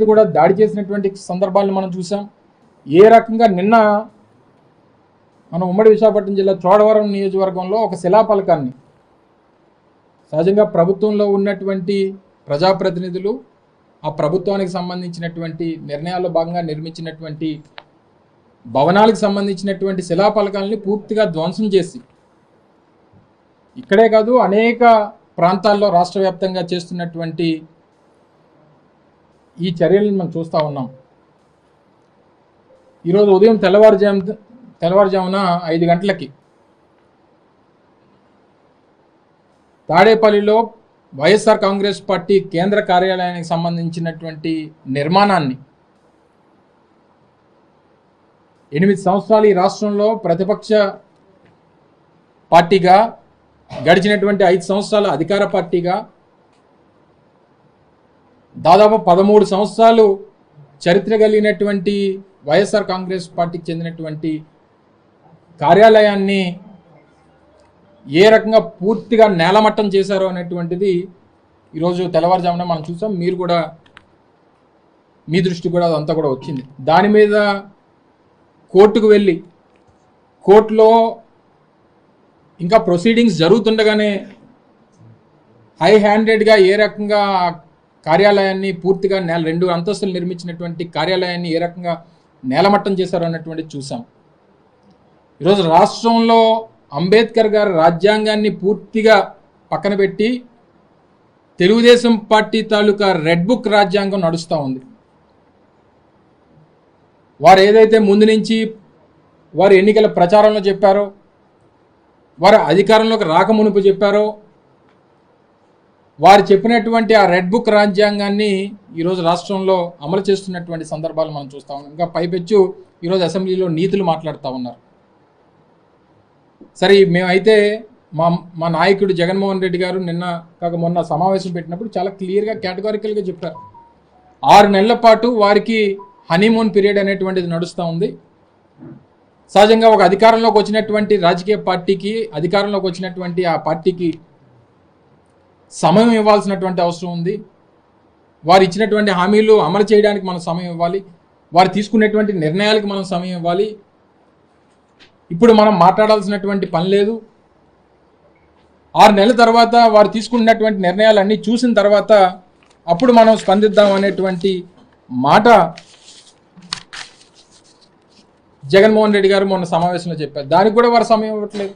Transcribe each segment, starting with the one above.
కూడా దాడి చేసినటువంటి సందర్భాలను మనం చూసాం. ఏ రకంగా నిన్న మనం ఉమ్మడి విశాఖపట్నం జిల్లా చోడవరం నియోజకవర్గంలో ఒక శిలాఫలకాన్ని సహజంగా ప్రభుత్వంలో ఉన్నటువంటి ప్రజాప్రతినిధులు ఆ ప్రభుత్వానికి సంబంధించినటువంటి నిర్ణయాల్లో భాగంగా నిర్మించినటువంటి భవనాలకు సంబంధించినటువంటి శిలాఫలకాలని పూర్తిగా ధ్వంసం చేసి ఇక్కడే కాదు అనేక ప్రాంతాల్లో రాష్ట్ర వ్యాప్తంగా చేస్తున్నటువంటి ఈ చర్యలను మనం చూస్తూ ఉన్నాం. ఈరోజు ఉదయం తెల్లవారుజామున 5 గంటలకి తాడేపల్లిలో వైఎస్ఆర్ కాంగ్రెస్ పార్టీ కేంద్ర కార్యాలయానికి సంబంధించినటువంటి నిర్మాణాన్ని 8 సంవత్సరాలు ఈ రాష్ట్రంలో ప్రతిపక్ష పార్టీగా, గడిచినటువంటి 5 సంవత్సరాలు అధికార పార్టీగా, దాదాపు 13 సంవత్సరాలు చరిత్ర కలిగినటువంటి వైఎస్ఆర్ కాంగ్రెస్ పార్టీకి చెందినటువంటి కార్యాలయాన్ని ఏ రకంగా పూర్తిగా నేలమట్టం చేశారో అనేటువంటిది ఈరోజు తెల్లవారుజామున మనం చూసాం. మీరు కూడా మీ దృష్టి కూడా అదంతా కూడా వచ్చింది. దాని మీద కోర్టుకు వెళ్ళి కోర్టులో ఇంకా ప్రొసీడింగ్స్ జరుగుతుండగానే హై హ్యాండెడ్గా ఏ రకంగా కార్యాలయాన్ని పూర్తిగా 2 అంతస్తులు నిర్మించినటువంటి కార్యాలయాన్ని ఏ రకంగా నేలమట్టం చేశారు అన్నటువంటిది చూసాం. ఈరోజు రాష్ట్రంలో అంబేద్కర్ గారి రాజ్యాంగాన్ని పూర్తిగా పక్కన పెట్టి తెలుగుదేశం పార్టీ తాలూకా రెడ్ బుక్ రాజ్యాంగం నడుస్తూ ఉంది. వారు ఏదైతే ముందు నుంచి వారు ఎన్నికల ప్రచారంలో చెప్పారో, వారు అధికారంలోకి రాకమునుపు చెప్పారో, వారు చెప్పినటువంటి ఆ రెడ్ బుక్ రాజ్యాంగాన్ని ఈరోజు రాష్ట్రంలో అమలు చేస్తున్నటువంటి సందర్భాలు మనం చూస్తూ ఉన్నాం. ఇంకా పైపెచ్చు ఈరోజు అసెంబ్లీలో నీతులు మాట్లాడుతూ ఉన్నారు. సరే, మేమైతే మా నాయకుడు జగన్మోహన్ రెడ్డి గారు మొన్న సమావేశం పెట్టినప్పుడు చాలా క్లియర్గా కేటగారికల్గా చెప్పారు. 6 నెలల పాటు వారికి హనీమూన్ పీరియడ్ అనేటువంటిది నడుస్తూ ఉంది. సహజంగా ఒక అధికారంలోకి వచ్చినటువంటి రాజకీయ పార్టీకి, అధికారంలోకి వచ్చినటువంటి ఆ పార్టీకి సమయం ఇవ్వాల్సినటువంటి అవసరం ఉంది. వారు ఇచ్చినటువంటి హామీలు అమలు చేయడానికి మనం సమయం ఇవ్వాలి. వారు తీసుకునేటువంటి నిర్ణయాలకు మనం సమయం ఇవ్వాలి. ఇప్పుడు మనం మాట్లాడాల్సినటువంటి పని లేదు. 6 నెలల తర్వాత వారు తీసుకున్నటువంటి నిర్ణయాలన్నీ చూసిన తర్వాత అప్పుడు మనం స్పందిద్దాం అనేటువంటి మాట జగన్మోహన్ రెడ్డి గారు మొన్న సమావేశంలో చెప్పారు. దానికి కూడా వారు సమయం ఇవ్వట్లేదు.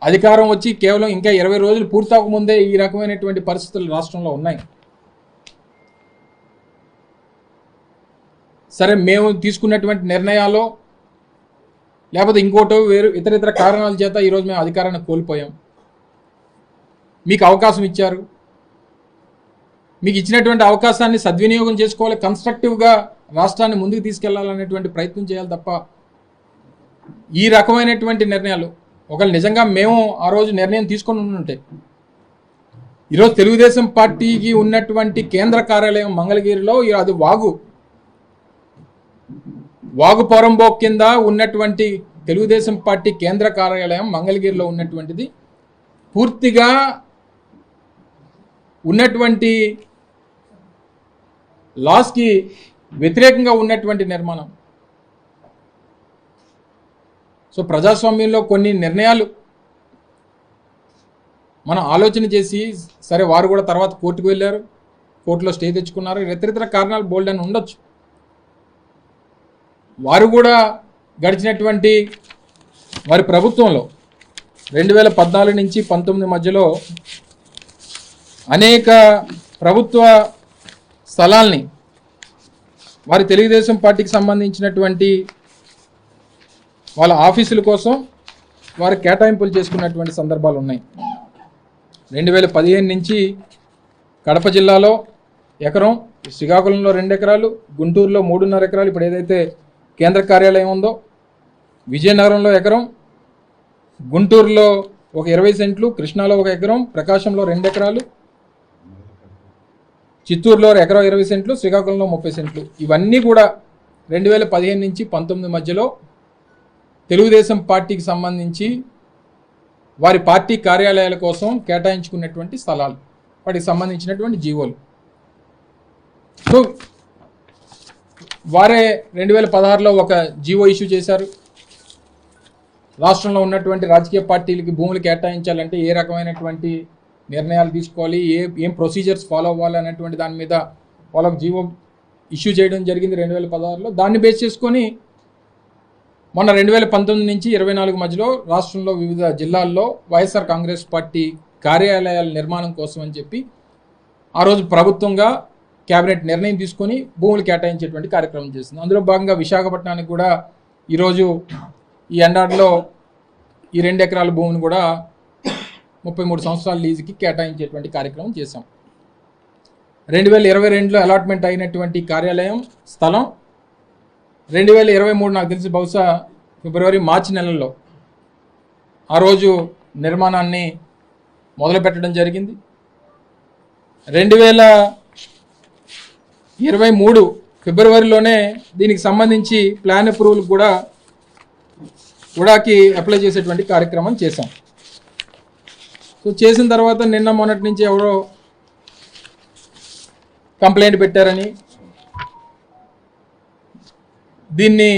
అధికారం వచ్చి కేవలం ఇంకా 20 రోజులు పూర్తవకముందే ఈ రకమైనటువంటి పరిస్థితులు రాష్ట్రంలో ఉన్నాయి. సరే, మేము తీసుకున్నటువంటి నిర్ణయాలు లేకపోతే ఇంకోటో ఇతర కారణాల చేత ఈరోజు మేము అధికారాన్ని కోల్పోయాం. మీకు అవకాశం ఇచ్చారు. మీకు ఇచ్చినటువంటి అవకాశాన్ని సద్వినియోగం చేసుకోవాలి. కన్స్ట్రక్టివ్గా రాష్ట్రాన్ని ముందుకు తీసుకెళ్లాలనేటువంటి ప్రయత్నం చేయాలి తప్ప ఈ రకమైనటువంటి నిర్ణయాలు ఒకవేళ నిజంగా మేము ఆ రోజు నిర్ణయం తీసుకొని ఉంటే ఈరోజు తెలుగుదేశం పార్టీకి ఉన్నటువంటి కేంద్ర కార్యాలయం మంగళగిరిలో అది వాగు పొరంబోక్ కింద ఉన్నటువంటి తెలుగుదేశం పార్టీ కేంద్ర కార్యాలయం మంగళగిరిలో ఉన్నటువంటిది పూర్తిగా ఉన్నటువంటి లాస్కి వ్యతిరేకంగా ఉన్నటువంటి నిర్మాణం. సో ప్రజాస్వామ్యంలో కొన్ని నిర్ణయాలు మనం ఆలోచన చేసి, సరే వారు కూడా తర్వాత కోర్టుకు వెళ్ళారు, కోర్టులో స్టే తెచ్చుకున్నారు, ఇతర కారణాలు బోల్డ్ అని ఉండొచ్చు. వారు కూడా గడిచినటువంటి వారి ప్రభుత్వంలో 2014 నుంచి 19 మధ్యలో అనేక ప్రభుత్వ స్థలాల్ని వారి తెలుగుదేశం పార్టీకి సంబంధించినటువంటి వాళ్ళ ఆఫీసుల కోసం వారు కేటాయింపులు చేసుకున్నటువంటి సందర్భాలు ఉన్నాయి. 2015 నుంచి కడప జిల్లాలో ఎకరం, శ్రీకాకుళంలో 2 ఎకరాలు, గుంటూరులో 3.5 ఎకరాలు, ఇప్పుడు ఏదైతే కేంద్ర కార్యాలయం ఉందో, విజయనగరంలో ఎకరం, గుంటూరులో ఒక 20 సెంట్లు, కృష్ణాలో 1 ఎకరం, ప్రకాశంలో 2 ఎకరాలు, చిత్తూరులో ఎకరం 20 సెంట్లు, శ్రీకాకుళంలో 30 సెంట్లు. ఇవన్నీ కూడా 2015 నుంచి 19 మధ్యలో తెలుగుదేశం పార్టీకి సంబంధించి వారి పార్టీ కార్యాలయాల కోసం కేటాయించుకున్నటువంటి స్థలాలు, వాటికి సంబంధించినటువంటి జీవోలు. సో వారే 2016లో ఒక జీవో ఇష్యూ చేశారు. రాష్ట్రంలో ఉన్నటువంటి రాజకీయ పార్టీలకి భూములు కేటాయించాలంటే ఏ రకమైనటువంటి నిర్ణయాలు తీసుకోవాలి, ఏం ప్రొసీజర్స్ ఫాలో అవ్వాలి అనేటువంటి దాని మీద వాళ్ళకు జీవో ఇష్యూ చేయడం జరిగింది 2016లో. దాన్ని బేస్ చేసుకొని మొన్న 2019 నుంచి 24 మధ్యలో రాష్ట్రంలో వివిధ జిల్లాల్లో వైఎస్ఆర్ కాంగ్రెస్ పార్టీ కార్యాలయాల నిర్మాణం కోసం అని చెప్పి ఆ రోజు ప్రభుత్వంగా కేబినెట్ నిర్ణయం తీసుకొని భూములు కేటాయించేటువంటి కార్యక్రమం చేసింది. అందులో భాగంగా విశాఖపట్నానికి కూడా ఈరోజు ఈ ఎండాడిలో ఈ 2 ఎకరాల భూమిని కూడా 33 సంవత్సరాల లీజుకి కేటాయించేటువంటి కార్యక్రమం చేశాం. 2022లో అలాట్మెంట్ అయినటువంటి కార్యాలయం స్థలం 2023 నాకు తెలిసి బహుశా ఫిబ్రవరి మార్చి నెలల్లో ఆ రోజు నిర్మాణాన్ని మొదలుపెట్టడం జరిగింది. 2023 ఫిబ్రవరిలోనే దీనికి సంబంధించి ప్లాన్ అప్రూవల్ కూడాకి అప్లై చేసేటువంటి కార్యక్రమం చేశాం. సో చేసిన తర్వాత నిన్న మొన్నటి నుంచి ఎవరో కంప్లైంట్ పెట్టారని, దీన్ని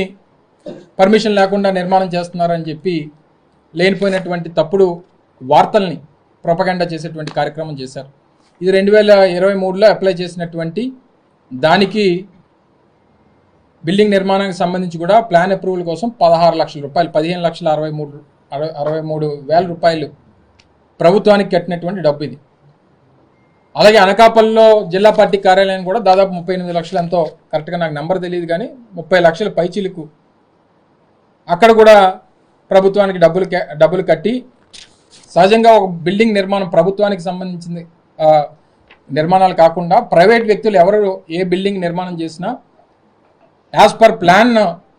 పర్మిషన్ లేకుండా నిర్మాణం చేస్తున్నారని చెప్పి లేనిపోయినటువంటి తప్పుడు వార్తల్ని ప్రొపగండా చేసేటువంటి కార్యక్రమం చేశారు. ఇది 2023లో అప్లై చేసినటువంటి దానికి బిల్డింగ్ నిర్మాణానికి సంబంధించి కూడా ప్లాన్ అప్రూవల్ కోసం 16 లక్షల రూపాయలు, 15,63,000 రూపాయలు ప్రభుత్వానికి కట్టినటువంటి డబ్బు ఇది. అలాగే అనకాపల్లిలో జిల్లా పార్టీ కార్యాలయం కూడా దాదాపు 38 లక్షలు ఎంతో, కరెక్ట్గా నాకు నెంబర్ తెలియదు కానీ 30 లక్షల పైచీలకు అక్కడ కూడా ప్రభుత్వానికి డబ్బులు కట్టి, సహజంగా ఒక బిల్డింగ్ నిర్మాణం ప్రభుత్వానికి సంబంధించింది నిర్మాణాలు కాకుండా ప్రైవేట్ వ్యక్తులు ఎవరు ఏ బిల్డింగ్ నిర్మాణం చేసినా యాజ్ పర్ ప్లాన్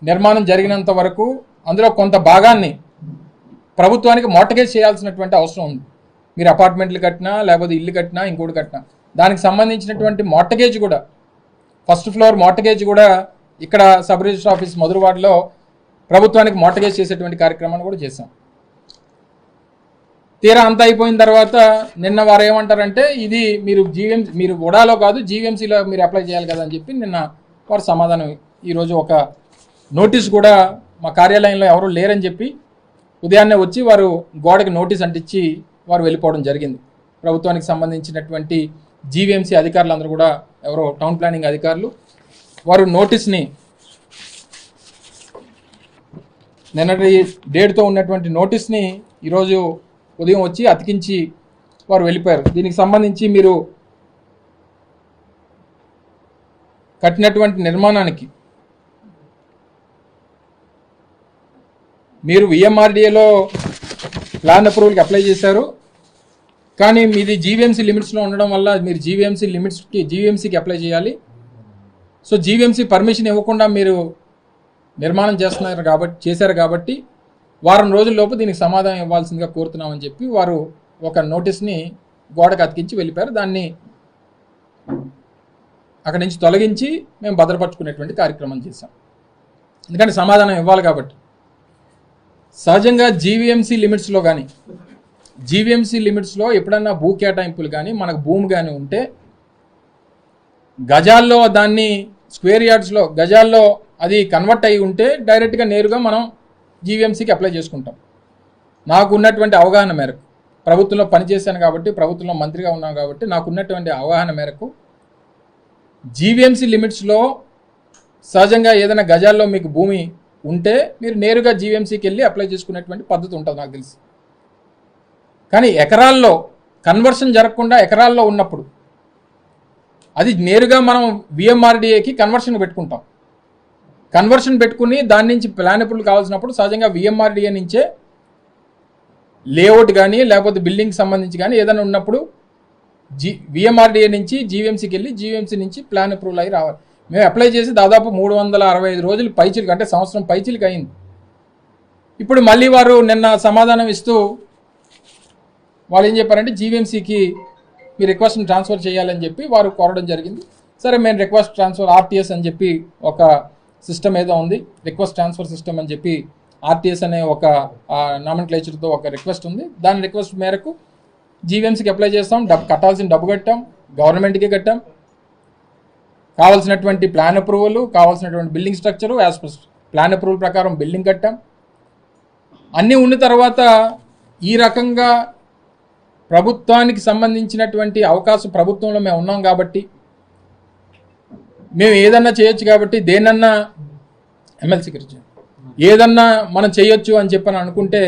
నిర్మాణం జరిగినంత వరకు అందులో కొంత భాగాన్ని ప్రభుత్వానికి మార్టగేజ్ చేయాల్సినటువంటి అవసరం ఉంది. మీరు అపార్ట్మెంట్లు కట్టినా లేకపోతే ఇల్లు కట్టినా ఇంకోటి కట్టినా దానికి సంబంధించినటువంటి మార్టగేజ్ కూడా, ఫస్ట్ ఫ్లోర్ మార్టగేజ్ కూడా ఇక్కడ సబ్ రిజిస్టర్ ఆఫీస్ మధురవాడలో ప్రభుత్వానికి మార్టగేజ్ చేసేటువంటి కార్యక్రమాన్ని కూడా చేశాం. తీరా అంతా అయిపోయిన తర్వాత నిన్న వారు ఏమంటారంటే ఇది మీరు ఉడాలో కాదు జీవీఎంసీలో మీరు అప్లై చేయాలి కదా అని చెప్పి నిన్న వారు సమాధానం. ఈరోజు ఒక నోటీస్ కూడా మా కార్యాలయంలో ఎవరు లేరని చెప్పి ఉదయాన్నే వచ్చి వారు గోడకి నోటీస్ అంటించి వారు వెళ్ళిపోవడం జరిగింది. ప్రభుత్వానికి సంబంధించినటువంటి జీవీఎంసీ అధికారులు అందరూ కూడా ఎవరో టౌన్ ప్లానింగ్ అధికారులు వారు నోటీస్ని నిన్నటి డేట్తో ఉన్నటువంటి నోటీస్ని ఈరోజు ఉదయం వచ్చి అతికించి వారు వెళ్ళిపోయారు. దీనికి సంబంధించి మీరు కట్టినటువంటి నిర్మాణానికి మీరు విఎంఆర్డీఏలో ప్లాన్ అప్రూవల్కి అప్లై చేశారు, కానీ మీది జీవీఎంసీ లిమిట్స్లో ఉండడం వల్ల మీరు జీవీఎంసీకి అప్లై చేయాలి. సో జీవీఎంసీ పర్మిషన్ ఇవ్వకుండా మీరు నిర్మాణం చేశారు కాబట్టి వారం రోజుల్లోపు దీనికి సమాధానం ఇవ్వాల్సిందిగా కోరుతున్నామని చెప్పి వారు ఒక నోటీస్ని గోడకు అతికించి వెళ్ళిపోయారు. దాన్ని అక్కడి నుంచి తొలగించి మేము భద్రపరుచుకునేటువంటి కార్యక్రమం చేశాం. ఎందుకంటే సమాధానం ఇవ్వాలి కాబట్టి. సహజంగా జీవీఎంసీ లిమిట్స్లో కానీ జీవీఎంసీ లిమిట్స్లో ఎప్పుడన్నా భూ కేటాయింపులు కానీ మనకు భూమి కానీ ఉంటే గజాల్లో దాన్ని స్క్వేర్ యార్డ్స్లో గజాల్లో అది కన్వర్ట్ అయి ఉంటే డైరెక్ట్గా నేరుగా మనం జీవీఎంసీకి అప్లై చేసుకుంటాం. నాకు ఉన్నటువంటి అవగాహన మేరకు, ప్రభుత్వంలో పనిచేశాను కాబట్టి, ప్రభుత్వంలో మంత్రిగా ఉన్నాను కాబట్టి నాకు ఉన్నటువంటి అవగాహన మేరకు జీవీఎంసీ లిమిట్స్లో సహజంగా ఏదైనా గజాల్లో మీకు భూమి ఉంటే మీరు నేరుగా జీవీఎంసీకి వెళ్ళి అప్లై చేసుకునేటువంటి పద్ధతి ఉంటుంది నాకు తెలిసి. కానీ ఎకరాల్లో కన్వర్షన్ జరగకుండా ఎకరాల్లో ఉన్నప్పుడు అది నేరుగా మనం విఎంఆర్డీఏకి కన్వర్షన్ పెట్టుకుంటాం. కన్వర్షన్ పెట్టుకుని దాని నుంచి ప్లాన్ అప్రూవల్ కావాల్సినప్పుడు సహజంగా విఎంఆర్డీఏ నుంచే లేఅవుట్ కానీ లేకపోతే బిల్డింగ్కి సంబంధించి కానీ ఏదైనా ఉన్నప్పుడు విఎంఆర్డీఏ నుంచి జీవీఎంసీకి వెళ్ళి జీవీఎంసీ నుంచి ప్లాన్ అప్రూవల్ అయ్యి రావాలి. మేము అప్లై చేసి దాదాపు 365 రోజులు పైచిలకు, అంటే సంవత్సరం పైచిలకు అయింది. ఇప్పుడు మళ్ళీ వారు నిన్న సమాధానం ఇస్తూ వాళ్ళు ఏం చెప్పారంటే జీవీఎంసీకి మీ రిక్వెస్ట్ని ట్రాన్స్ఫర్ చేయాలని చెప్పి వారు కోరడం జరిగింది. సరే, మేము రిక్వెస్ట్ ట్రాన్స్ఫర్ ఆర్టీఎస్ అని చెప్పి ఒక సిస్టమ్ ఏదో ఉంది, రిక్వెస్ట్ ట్రాన్స్ఫర్ సిస్టమ్ అని చెప్పి ఆర్టీఎస్ అనే ఒక నామినిక్లేచర్తో ఒక రిక్వెస్ట్ ఉంది. దాని రిక్వెస్ట్ మేరకు జీవీఎంసీకి అప్లై చేస్తాం. కట్టాల్సిన డబ్బు కట్టాం, గవర్నమెంట్కి కట్టాం. కావాల్సినటువంటి ప్లాన్ అప్రూవల్, కావాల్సినటువంటి building structure, as per plan approval ప్రకారం బిల్డింగ్ కట్టాం. అన్నీ ఉన్న తర్వాత ఈ రకంగా ప్రభుత్వానికి సంబంధించినటువంటి అవకాశం ప్రభుత్వంలో మేము ఉన్నాం కాబట్టి, మేము ఏదన్నా చేయొచ్చు కాబట్టి, దేనన్నా ఎమ్మెల్సీ గురించి ఏదన్నా మనం చేయొచ్చు అని చెప్పని అనుకుంటే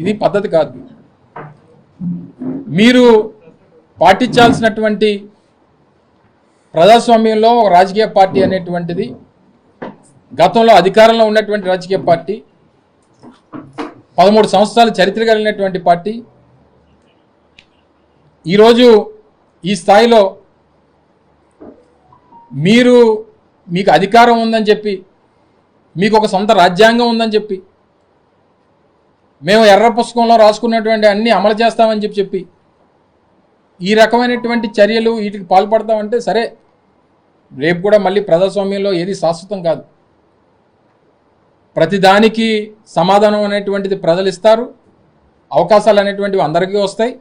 ఇది పద్ధతి కాదు. మీరు పాటించాల్సినటువంటి ప్రజాస్వామ్యంలో ఒక రాజకీయ పార్టీ అనేటువంటిది, గతంలో అధికారంలో ఉన్నటువంటి రాజకీయ పార్టీ, 13 సంవత్సరాల చరిత్ర కలిగినటువంటి పార్టీ, ఈరోజు ఈ స్థాయిలో మీకు అధికారం ఉందని చెప్పి, మీకు ఒక సొంత రాజ్యాంగం ఉందని చెప్పి, మేము ఎర్ర పుస్తకంలో రాసుకున్నటువంటి అన్నీ అమలు చేస్తామని చెప్పి ఈ రకమైనటువంటి చర్యలు వీటికి పాల్పడతామంటే సరే, రేపు కూడా మళ్ళీ ప్రజాస్వామ్యంలో ఏది శాశ్వతం కాదు. ప్రతిదానికి సమాధానం అనేటువంటిది ప్రజలు ఇస్తారు. అవకాశాలు అనేటువంటివి అందరికీ వస్తాయి.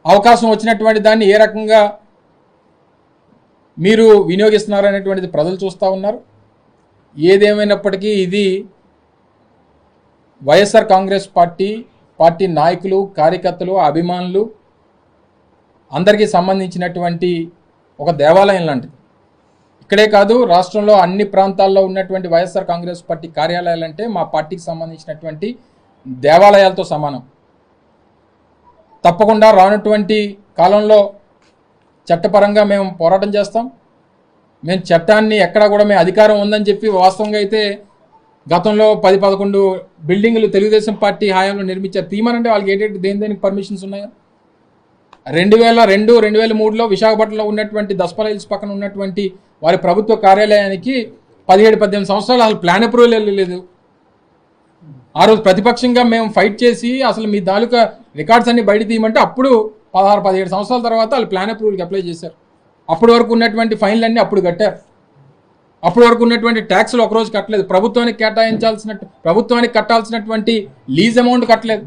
అవకాశం వచ్చినటువంటి దాన్ని ఏ రకంగా మీరు వినియోగిస్తున్నారు అనేటువంటిది ప్రజలు చూస్తూ ఉన్నారు. ఏదేమైనప్పటికీ ఇది వైఎస్ఆర్ కాంగ్రెస్ పార్టీ నాయకులు, కార్యకర్తలు, అభిమానులు అందరికీ సంబంధించినటువంటి ఒక దేవాలయం లాంటిది. ఇక్కడే కాదు, రాష్ట్రంలో అన్ని ప్రాంతాల్లో ఉన్నటువంటి వైఎస్ఆర్ కాంగ్రెస్ పార్టీ కార్యాలయాలంటే మా పార్టీకి సంబంధించినటువంటి దేవాలయాలతో సమానం. తప్పకుండా రానటువంటి కాలంలో చట్టపరంగా మేము పోరాటం చేస్తాం. మేము చట్టాన్ని ఎక్కడా కూడా మేము అధికారం ఉందని చెప్పి, వాస్తవంగా అయితే గతంలో 10-11 బిల్డింగులు తెలుగుదేశం పార్టీ హయాంలో నిర్మించారు. తీమనంటే వాళ్ళకి ఏంటంటే దేనికి పర్మిషన్స్ ఉన్నాయో. 2002, 2003లో విశాఖపట్నంలో ఉన్నటువంటి దస్పల హిల్స్ పక్కన ఉన్నటువంటి వారి ప్రభుత్వ కార్యాలయానికి 17-18 సంవత్సరాలు అసలు ప్లాన్ అప్రూవల్ లేదు. ఆ రోజు ప్రతిపక్షంగా మేము ఫైట్ చేసి అసలు మీ తాలూకా రికార్డ్స్ అన్ని బయట తీయమంటే అప్పుడు 16-17 సంవత్సరాల తర్వాత వాళ్ళు ప్లాన్ అప్రూవల్కి అప్లై చేశారు. అప్పటి వరకు ఉన్నటువంటి ఫైన్లు అన్నీ అప్పుడు కట్టారు. అప్పటి వరకు ఉన్నటువంటి ట్యాక్స్లు ఒకరోజు కట్టలేదు. ప్రభుత్వానికి కట్టాల్సినటువంటి లీజ్ అమౌంట్ కట్టలేదు.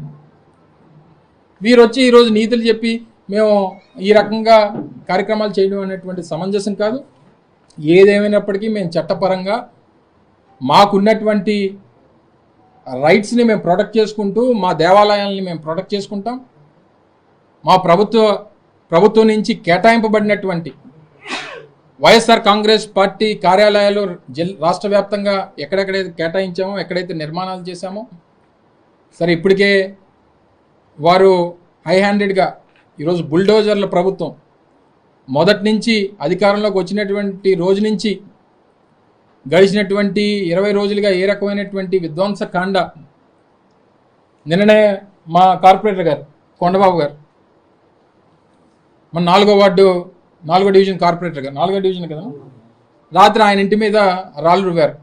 వీరు వచ్చి ఈరోజు నీతులు చెప్పి మేము ఈ రకంగా కార్యక్రమాలు చేయడం అనేటువంటి సమంజసం కాదు. ఏదేమైనప్పటికీ మేము చట్టపరంగా మాకున్నటువంటి రైట్స్ని మేము ప్రొటెక్ట్ చేసుకుంటూ, మా దేవాలయాలని మేము ప్రొటెక్ట్ చేసుకుంటాం. మా ప్రభుత్వం నుంచి కేటాయింపబడినటువంటి వైఎస్ఆర్ కాంగ్రెస్ పార్టీ కార్యాలయాలు రాష్ట్ర వ్యాప్తంగా ఎక్కడెక్కడైతే కేటాయించామో, ఎక్కడైతే నిర్మాణాలు చేశామో, సరే ఇప్పటికే వారు హై హ్యాండెడ్గా ఈరోజు బుల్డోజర్ల ప్రభుత్వం మొదటి నుంచి అధికారంలోకి వచ్చినటువంటి రోజు నుంచి గడిచినటువంటి 20 రోజులుగా ఏ రకమైనటువంటి విధ్వంసకాండ. నిన్ననే మా కార్పొరేటర్ గారు కొండబాబు గారు, మన 4వ వార్డు 4వ డివిజన్ కార్పొరేటర్ గారు, 4వ డివిజన్ కదా, రాత్రి ఆయన ఇంటి మీద రాళ్ళు రువ్వారు.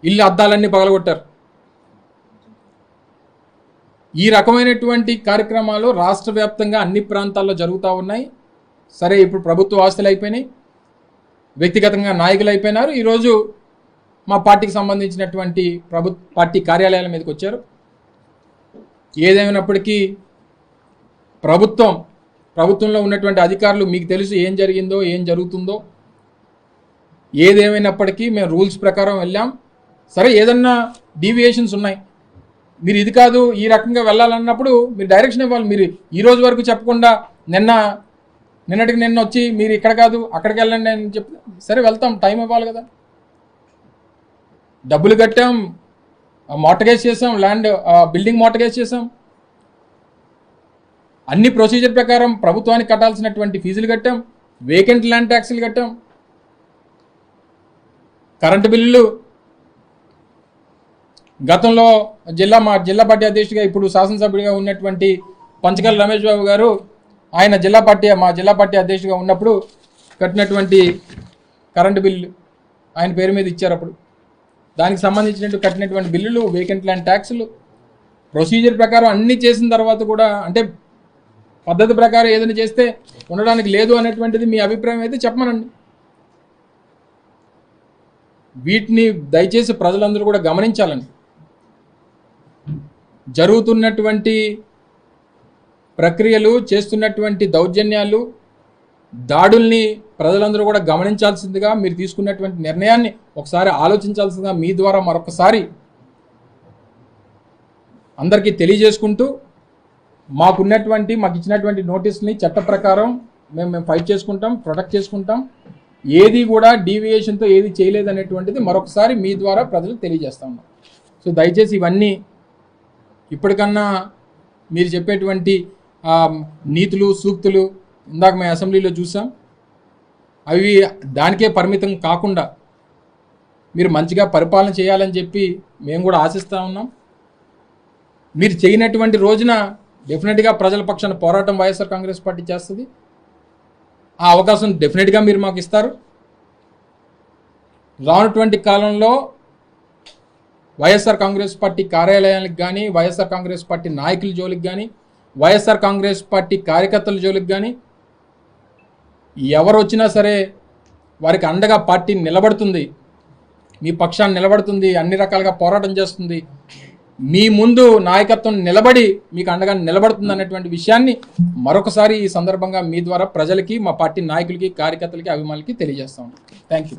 ఇల్లు అద్దాలన్నీ పగలగొట్టారు. ఈ రకమైనటువంటి కార్యక్రమాలు రాష్ట్ర వ్యాప్తంగా అన్ని ప్రాంతాల్లో జరుగుతూ ఉన్నాయి. సరే, ఇప్పుడు ప్రభుత్వ ఆస్తులు అయిపోయినాయి, వ్యక్తిగతంగా నాయకులు అయిపోయినారు. ఈరోజు మా పార్టీకి సంబంధించినటువంటి పార్టీ కార్యాలయాల మీదకి వచ్చారు. ఏదేమైనప్పటికీ ప్రభుత్వంలో ఉన్నటువంటి అధికారులు, మీకు తెలుసు ఏం జరిగిందో, ఏం జరుగుతుందో. ఏదేమైనప్పటికీ మేము రూల్స్ ప్రకారం వెళ్ళాం. సరే, ఏదన్నా డీవియేషన్స్ ఉన్నాయి, మీరు ఇది కాదు ఈ రకంగా వెళ్ళాలన్నప్పుడు మీరు డైరెక్షన్ ఇవ్వాలి. మీరు ఈ రోజు వరకు చెప్పకుండా నిన్నటికి నిన్న వచ్చి మీరు ఇక్కడ కాదు అక్కడికి వెళ్ళండి అని చెప్పి, సరే వెళ్తాం, టైం ఇవ్వాలి కదా. డబ్బులు కట్టాం, మార్టగేజ్ చేసాం, బిల్డింగ్ మార్టగేజ్ చేసాం, అన్ని ప్రొసీజర్ ప్రకారం ప్రభుత్వానికి కట్టాల్సినటువంటి ఫీజులు కట్టాం, వేకెంట్ ల్యాండ్ ట్యాక్స్లు కట్టాం, కరెంటు బిల్లులు. గతంలో మా జిల్లా పార్టీ అధ్యక్షుడిగా ఇప్పుడు శాసనసభ్యుడిగా ఉన్నటువంటి పంచకర్ల రమేష్ బాబు గారు, ఆయన మా జిల్లా పార్టీ అధ్యక్షుడిగా ఉన్నప్పుడు కట్టినటువంటి కరెంటు బిల్లు ఆయన పేరు మీద ఇచ్చారు. అప్పుడు దానికి సంబంధించినట్టు కట్టినటువంటి బిల్లులు, వేకెంట్ ల్యాండ్ ట్యాక్సులు, ప్రొసీజర్ ప్రకారం అన్నీ చేసిన తర్వాత కూడా, అంటే పద్ధతి ప్రకారం ఏదైనా చేస్తే ఉండడానికి లేదు అనేటువంటిది మీ అభిప్రాయం అయితే చెప్పమనండి. వీటిని దయచేసి ప్రజలందరూ కూడా గమనించాలండి. జరుగుతున్నటువంటి ప్రక్రియలు, చేస్తున్నటువంటి దౌర్జన్యాలు, దాడుల్ని ప్రజలందరూ కూడా గమనించాల్సిందిగా, మీరు తీసుకున్నటువంటి నిర్ణయాన్ని ఒకసారి ఆలోచించాల్సిందిగా మీ ద్వారా మరొకసారి అందరికీ తెలియజేసుకుంటూ, మాకు ఇచ్చినటువంటి నోటీస్ని చట్ట ప్రకారం మేము ఫైట్ చేసుకుంటాం, ప్రొటెక్ట్ చేసుకుంటాం. ఏది కూడా డీవియేషన్తో ఏది చేయలేదనేటువంటిది మరొకసారి మీ ద్వారా ప్రజలకు తెలియజేస్తా ఉన్నాం. సో దయచేసి ఇవన్నీ ఇప్పటికన్నా మీరు చెప్పేటువంటి నీతులు సూక్తులు ఇందాక మేము అసెంబ్లీలో చూసాం, అవి దానికే పరిమితం కాకుండా మీరు మంచిగా పరిపాలన చేయాలని చెప్పి మేము కూడా ఆశిస్తూ ఉన్నాం. మీరు చేయనటువంటి రోజున డెఫినెట్గా ప్రజల పక్షాన పోరాటం వైఎస్ఆర్ కాంగ్రెస్ పార్టీ చేస్తుంది. ఆ అవకాశం డెఫినెట్గా మీరు మాకు ఇస్తారు. రానున్నటువంటి కాలంలో వైఎస్ఆర్ కాంగ్రెస్ పార్టీ కార్యాలయాలకు కానీ, వైఎస్ఆర్ కాంగ్రెస్ పార్టీ నాయకుల జోలికి కానీ, వైఎస్ఆర్ కాంగ్రెస్ పార్టీ కార్యకర్తల జోలికి కానీ ఎవరు వచ్చినా సరే వారికి అండగా పార్టీ నిలబడుతుంది, మీ పక్షాన్ని నిలబడుతుంది, అన్ని రకాలుగా పోరాటం చేస్తుంది, మీ ముందు నాయకత్వం నిలబడి మీకు అండగా నిలబడుతుంది అన్నటువంటి విషయాన్ని మరొకసారి ఈ సందర్భంగా మీ ద్వారా ప్రజలకి, మా పార్టీ నాయకులకి, కార్యకర్తలకి, అభిమానులకి తెలియజేస్తాం. Thank you.